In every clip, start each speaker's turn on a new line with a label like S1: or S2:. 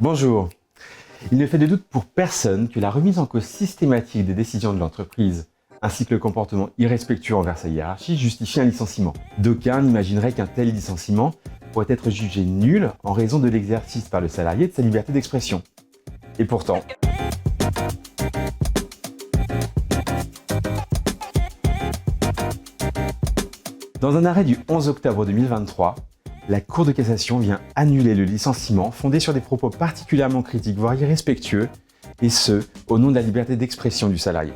S1: Bonjour. Il ne fait de doute pour personne que la remise en cause systématique des décisions de l'entreprise, ainsi que le comportement irrespectueux envers sa hiérarchie, justifie un licenciement. D'aucuns imagineraient qu'un tel licenciement pourrait être jugé nul en raison de l'exercice par le salarié de sa liberté d'expression. Et pourtant, dans un arrêt du 11 octobre 2023, la Cour de cassation vient annuler le licenciement fondé sur des propos particulièrement critiques, voire irrespectueux, et ce, au nom de la liberté d'expression du salarié.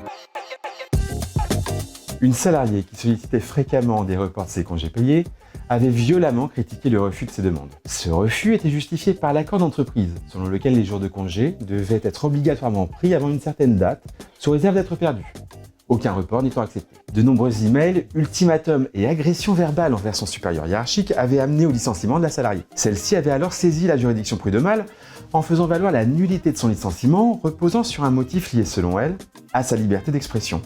S1: Une salariée qui sollicitait fréquemment des reports de ses congés payés avait violemment critiqué le refus de ses demandes. Ce refus était justifié par l'accord d'entreprise, selon lequel les jours de congé devaient être obligatoirement pris avant une certaine date, sous réserve d'être perdus. Aucun report n'étant accepté. De nombreux emails, ultimatums et agressions verbales envers son supérieur hiérarchique avaient amené au licenciement de la salariée. Celle-ci avait alors saisi la juridiction prud'homale en faisant valoir la nullité de son licenciement, reposant sur un motif lié, selon elle, à sa liberté d'expression.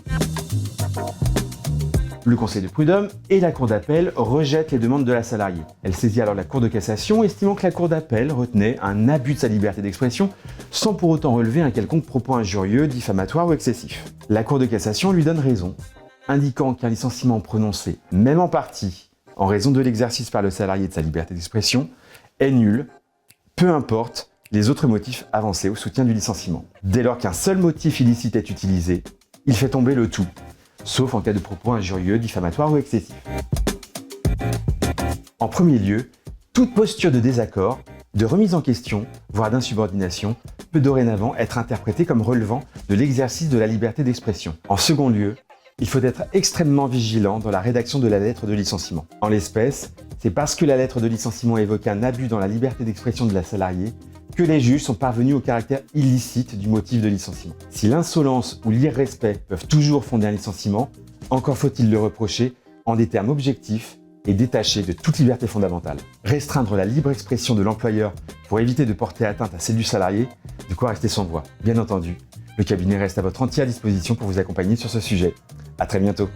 S1: Le conseil de prud'homme et la cour d'appel rejettent les demandes de la salariée. Elle saisit alors la cour de cassation, estimant que la cour d'appel retenait un abus de sa liberté d'expression sans pour autant relever un quelconque propos injurieux, diffamatoire ou excessif. La cour de cassation lui donne raison, indiquant qu'un licenciement prononcé, même en partie, en raison de l'exercice par le salarié de sa liberté d'expression, est nul, peu importe les autres motifs avancés au soutien du licenciement. Dès lors qu'un seul motif illicite est utilisé, il fait tomber le tout, sauf en cas de propos injurieux, diffamatoires ou excessifs. En premier lieu, toute posture de désaccord, de remise en question, voire d'insubordination, peut dorénavant être interprétée comme relevant de l'exercice de la liberté d'expression. En second lieu, il faut être extrêmement vigilant dans la rédaction de la lettre de licenciement. En l'espèce, c'est parce que la lettre de licenciement évoque un abus dans la liberté d'expression de la salariée que les juges sont parvenus au caractère illicite du motif de licenciement. Si l'insolence ou l'irrespect peuvent toujours fonder un licenciement, encore faut-il le reprocher en des termes objectifs et détachés de toute liberté fondamentale. Restreindre la libre expression de l'employeur pour éviter de porter atteinte à celle du salarié, de quoi rester sans voix. Bien entendu, le cabinet reste à votre entière disposition pour vous accompagner sur ce sujet. À très bientôt.